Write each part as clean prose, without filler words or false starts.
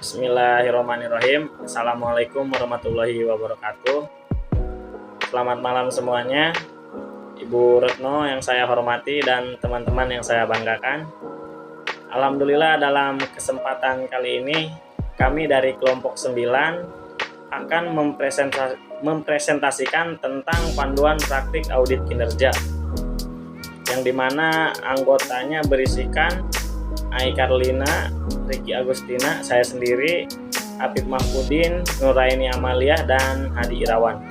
Bismillahirrahmanirrahim. Assalamualaikum warahmatullahi wabarakatuh. Selamat malam semuanya. Ibu Retno yang saya hormati dan teman-teman yang saya banggakan. Alhamdulillah dalam kesempatan kali ini kami dari kelompok 9 akan mempresentasikan tentang panduan praktik audit kinerja, yang dimana anggotanya berisikan Ai Karlina, Riki Agustina, saya sendiri, Apip Mahfudin, Nuraini Amalia, dan Hadi Irawan.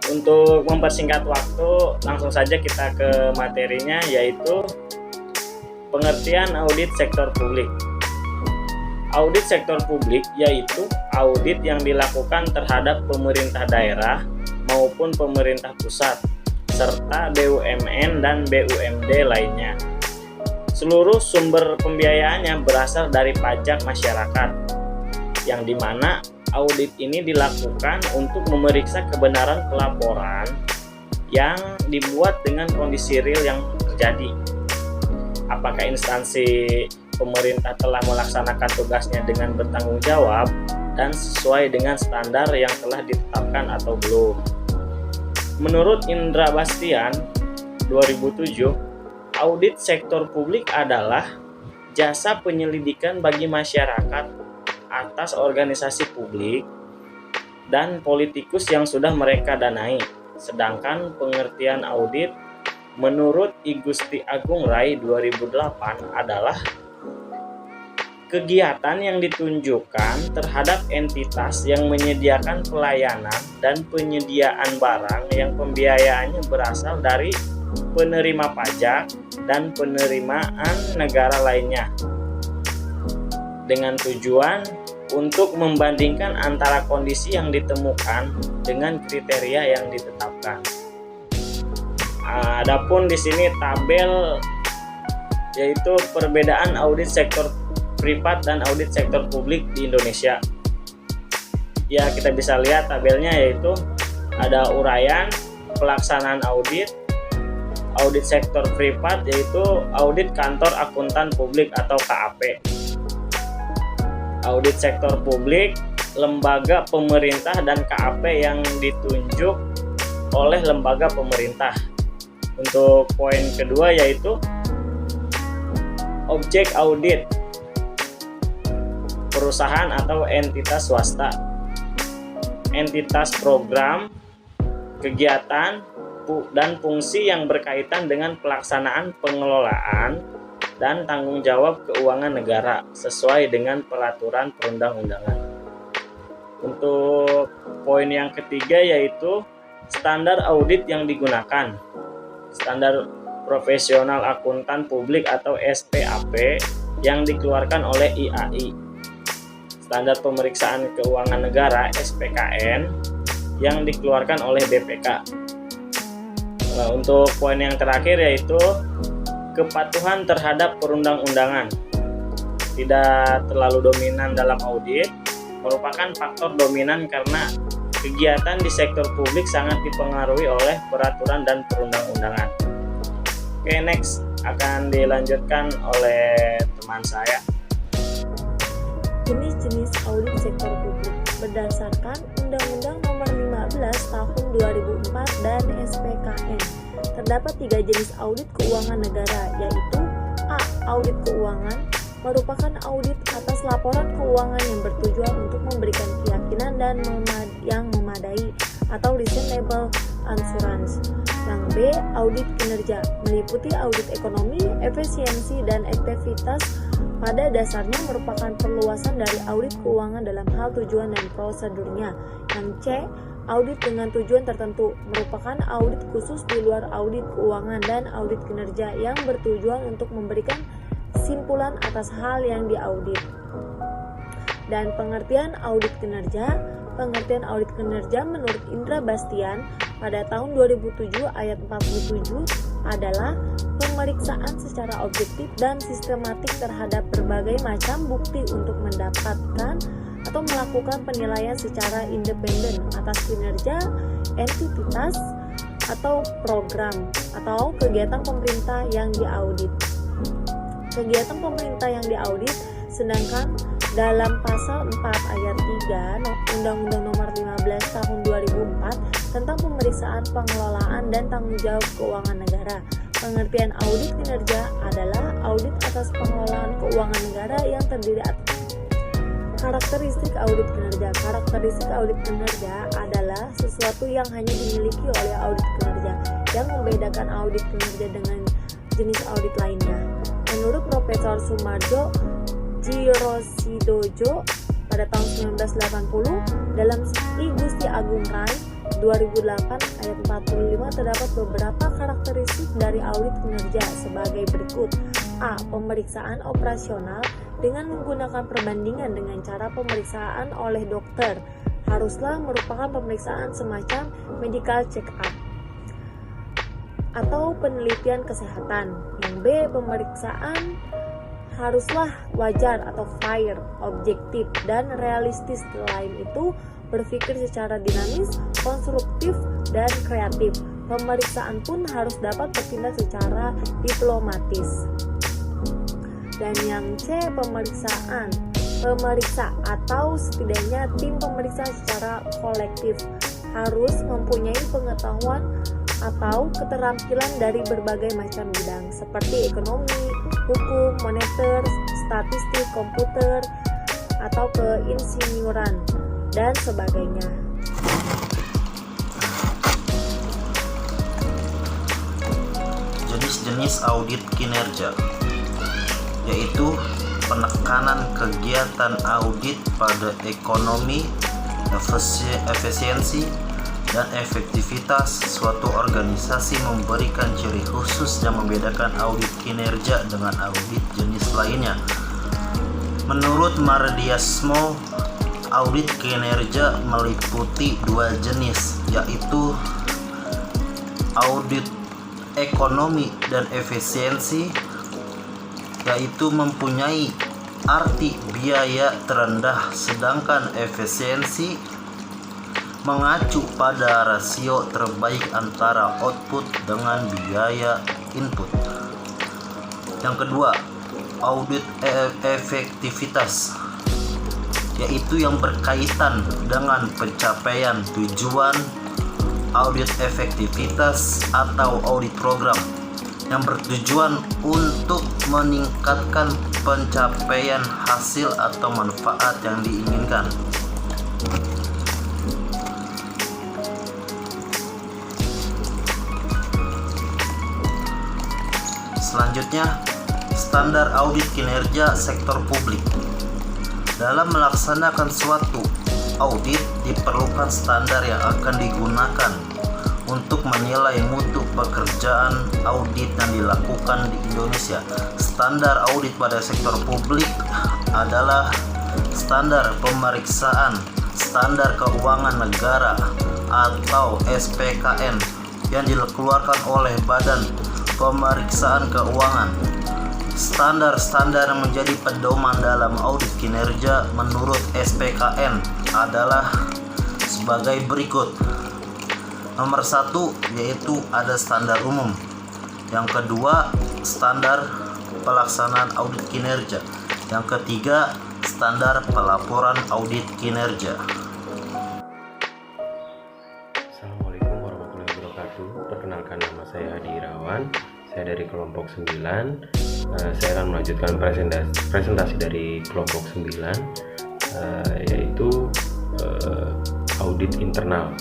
Untuk mempersingkat waktu, langsung saja kita ke materinya, yaitu pengertian audit sektor publik. Audit sektor publik yaitu audit yang dilakukan terhadap pemerintah daerah maupun pemerintah pusat, serta BUMN dan BUMD lainnya. Seluruh sumber pembiayaannya berasal dari pajak masyarakat, yang dimana audit ini dilakukan untuk memeriksa kebenaran pelaporan yang dibuat dengan kondisi real yang terjadi. Apakah instansi pemerintah telah melaksanakan tugasnya dengan bertanggung jawab dan sesuai dengan standar yang telah ditetapkan atau belum. Menurut Indra Bastian 2007, audit sektor publik adalah jasa penyelidikan bagi masyarakat atas organisasi publik dan politikus yang sudah mereka danai. Sedangkan pengertian audit menurut I Gusti Agung Rai 2008 adalah kegiatan yang ditunjukkan terhadap entitas yang menyediakan pelayanan dan penyediaan barang yang pembiayaannya berasal dari penerima pajak dan penerimaan negara lainnya, dengan tujuan untuk membandingkan antara kondisi yang ditemukan dengan kriteria yang ditetapkan. Adapun di sini tabel yaitu perbedaan audit sektor privat dan audit sektor publik di Indonesia. Ya, kita bisa lihat tabelnya, yaitu ada uraian pelaksanaan audit sektor privat yaitu audit kantor akuntan publik atau KAP. Audit sektor publik lembaga pemerintah dan KAP yang ditunjuk oleh lembaga pemerintah. Untuk poin kedua yaitu objek audit perusahaan atau entitas swasta, entitas program, kegiatan dan fungsi yang berkaitan dengan pelaksanaan pengelolaan dan tanggung jawab keuangan negara sesuai dengan peraturan perundang-undangan. Untuk poin yang ketiga yaitu standar audit yang digunakan. Standar profesional akuntan publik atau SPAP yang dikeluarkan oleh IAI. Standar pemeriksaan keuangan negara SPKN yang dikeluarkan oleh BPK. Nah, untuk poin yang terakhir yaitu kepatuhan terhadap perundang-undangan. Tidak terlalu dominan dalam audit, merupakan faktor dominan karena kegiatan di sektor publik sangat dipengaruhi oleh peraturan dan perundang-undangan. Oke, next akan dilanjutkan oleh teman saya. Jenis-jenis audit sektor publik berdasarkan Undang-Undang Nomor 15 Tahun 2004 dan SPKN. Terdapat 3 jenis audit keuangan negara, yaitu A. Audit keuangan merupakan audit atas laporan keuangan yang bertujuan untuk memberikan keyakinan dan yang memadai atau reasonable assurance. Yang B. Audit kinerja meliputi audit ekonomi, efisiensi, dan aktivitas. Pada dasarnya merupakan perluasan dari audit keuangan dalam hal tujuan dan prosedurnya. Yang C. Audit dengan tujuan tertentu merupakan audit khusus di luar audit keuangan dan audit kinerja yang bertujuan untuk memberikan kesimpulan atas hal yang diaudit. Dan pengertian audit kinerja. Pengertian audit kinerja menurut Indra Bastian pada tahun 2007 ayat 47 adalah pemeriksaan secara objektif dan sistematik terhadap berbagai macam bukti untuk mendapatkan atau melakukan penilaian secara independen atas kinerja entitas atau program atau kegiatan pemerintah yang diaudit. Kegiatan pemerintah yang diaudit sedangkan dalam pasal 4 ayat 3 Undang-Undang Nomor 15 Tahun 2004 tentang pemeriksaan pengelolaan dan tanggung jawab keuangan negara. Pengertian audit kinerja adalah audit atas pengelolaan keuangan negara yang terdiri atas karakteristik audit kinerja. Karakteristik audit kinerja adalah sesuatu yang hanya dimiliki oleh audit kinerja yang membedakan audit kinerja dengan jenis audit lainnya. Menurut Profesor Sumarjo Djirosidojo pada tahun 1980 dalam I Gusti Agung Rai 2008 ayat 45 terdapat beberapa karakteristik dari audit kinerja sebagai berikut. A. Pemeriksaan operasional dengan menggunakan perbandingan dengan cara pemeriksaan oleh dokter haruslah merupakan pemeriksaan semacam medical check-up atau penelitian kesehatan. Yang B. Pemeriksaan haruslah wajar atau fair, objektif, dan realistis. Selain itu, berpikir secara dinamis, konstruktif, dan kreatif. Pemeriksaan pun harus dapat bertindak secara diplomatis. Dan yang C, pemeriksa atau setidaknya tim pemeriksa secara kolektif harus mempunyai pengetahuan atau keterampilan dari berbagai macam bidang seperti ekonomi, hukum, moneter, statistik, komputer, atau keinsinyuran, dan sebagainya. Jenis-jenis audit kinerja yaitu penekanan kegiatan audit pada ekonomi, efisiensi, dan efektivitas suatu organisasi memberikan ciri khusus yang membedakan audit kinerja dengan audit jenis lainnya. Menurut Mardiasmo, audit kinerja meliputi dua jenis, yaitu audit ekonomi dan efisiensi, yaitu mempunyai arti biaya terendah, sedangkan efisiensi mengacu pada rasio terbaik antara output dengan biaya input. Yang kedua, audit efektivitas, yaitu yang berkaitan dengan pencapaian tujuan. Audit efektivitas atau audit program yang bertujuan untuk meningkatkan pencapaian hasil atau manfaat yang diinginkan. Selanjutnya, standar audit kinerja sektor publik. Dalam melaksanakan suatu audit diperlukan standar yang akan digunakan untuk menilai mutu pekerjaan audit yang dilakukan di Indonesia. Standar audit pada sektor publik adalah standar pemeriksaan, standar keuangan negara atau SPKN yang dikeluarkan oleh Badan Pemeriksaan Keuangan. Standar-standar yang menjadi pedoman dalam audit kinerja menurut SPKN adalah sebagai berikut. Nomor 1 yaitu ada standar umum. Yang kedua, standar pelaksanaan audit kinerja. Yang ketiga, standar pelaporan audit kinerja. Assalamualaikum warahmatullahi wabarakatuh. Perkenalkan, nama saya Adi Irawan. Saya dari kelompok 9. Saya akan melanjutkan presentasi dari kelompok 9, yaitu audit internal.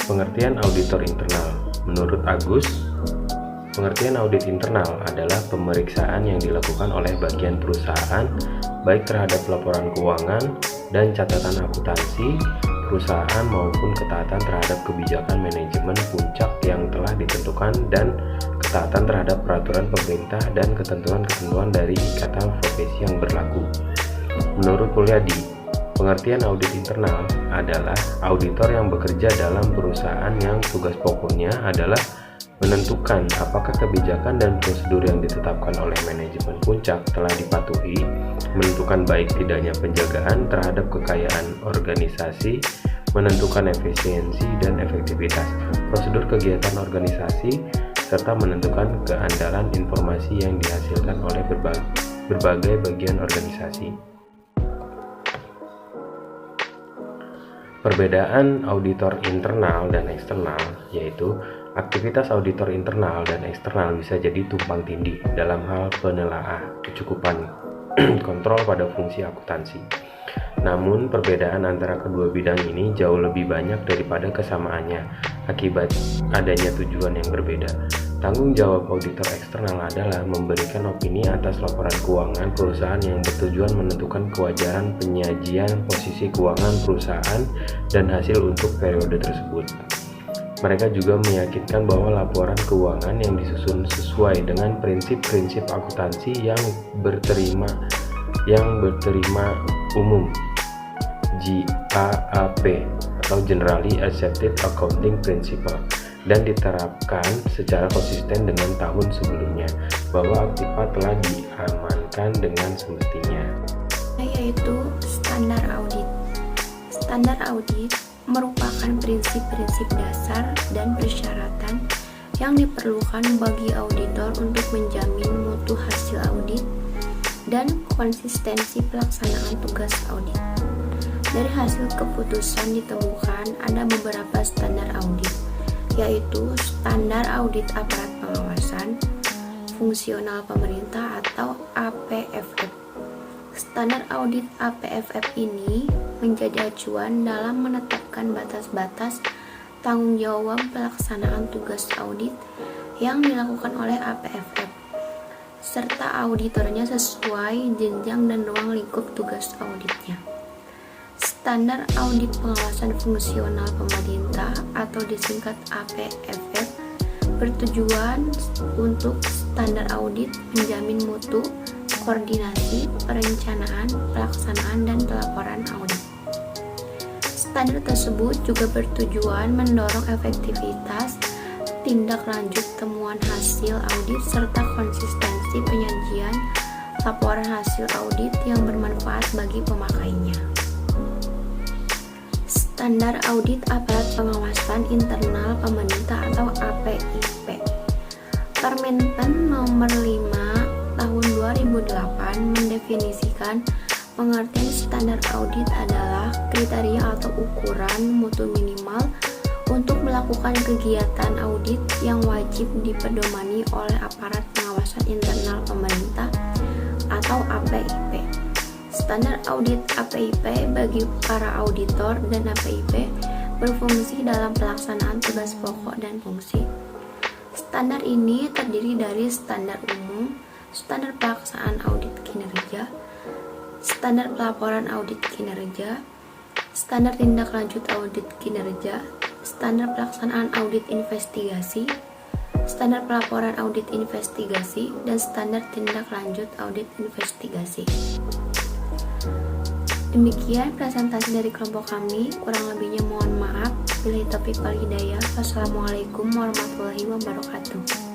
Pengertian auditor internal. Menurut Agus, pengertian audit internal adalah pemeriksaan yang dilakukan oleh bagian perusahaan baik terhadap laporan keuangan dan catatan akuntansi perusahaan maupun ketaatan terhadap kebijakan manajemen puncak yang telah ditentukan dan ketaatan terhadap peraturan pemerintah dan ketentuan-ketentuan dari ikatan profesi yang berlaku. Menurut Mulyadi, pengertian audit internal adalah auditor yang bekerja dalam perusahaan yang tugas pokoknya adalah menentukan apakah kebijakan dan prosedur yang ditetapkan oleh manajemen puncak telah dipatuhi, menentukan baik tidaknya penjagaan terhadap kekayaan organisasi, menentukan efisiensi dan efektivitas prosedur kegiatan organisasi, serta menentukan keandalan informasi yang dihasilkan oleh berbagai bagian organisasi. Perbedaan auditor internal dan eksternal yaitu aktivitas auditor internal dan eksternal bisa jadi tumpang tindih dalam hal penelaah kecukupan kontrol pada fungsi akuntansi. Namun perbedaan antara kedua bidang ini jauh lebih banyak daripada kesamaannya akibat adanya tujuan yang berbeda. Tanggung jawab auditor eksternal adalah memberikan opini atas laporan keuangan perusahaan yang bertujuan menentukan kewajaran penyajian posisi keuangan perusahaan dan hasil untuk periode tersebut. Mereka juga meyakinkan bahwa laporan keuangan yang disusun sesuai dengan prinsip-prinsip akuntansi yang berterima umum GAAP atau Generally Accepted Accounting Principle dan diterapkan secara konsisten dengan tahun sebelumnya, bahwa aktiva telah diamankan dengan semestinya. Yaitu standar audit. Standar audit merupakan prinsip-prinsip dasar dan persyaratan yang diperlukan bagi auditor untuk menjamin mutu hasil audit dan konsistensi pelaksanaan tugas audit. Dari hasil keputusan ditemukan ada beberapa standar audit, yaitu standar audit aparat pengawasan fungsional pemerintah atau APFF. Standar audit APFF ini menjadi acuan dalam menetapkan batas-batas tanggung jawab pelaksanaan tugas audit yang dilakukan oleh APFF, serta auditornya sesuai jenjang dan ruang lingkup tugas auditnya. Standar audit pengawasan fungsional pemerintah atau disingkat APFF bertujuan untuk standar audit menjamin mutu, koordinasi, perencanaan, pelaksanaan, dan pelaporan audit. Standar tersebut juga bertujuan mendorong efektivitas tindak lanjut temuan hasil audit serta konsistensi penyajian laporan hasil audit yang bermanfaat bagi pemakainya. Standar audit aparat pengawasan internal pemerintah atau APIP. Permentan nomor 5 tahun 2008 mendefinisikan pengertian standar audit adalah kriteria atau ukuran mutu minimal untuk melakukan kegiatan audit yang wajib dipedomani oleh aparat pengawasan internal pemerintah atau APIP. Standar audit APIP bagi para auditor dan APIP berfungsi dalam pelaksanaan tugas pokok dan fungsi. Standar ini terdiri dari standar umum, standar pelaksanaan audit kinerja, standar pelaporan audit kinerja, standar tindak lanjut audit kinerja, standar pelaksanaan audit investigasi, standar pelaporan audit investigasi, dan standar tindak lanjut audit investigasi. Demikian presentasi dari kelompok kami, kurang lebihnya mohon maaf. Billahi taufiq wal hidayah. Wassalamualaikum warahmatullahi wabarakatuh.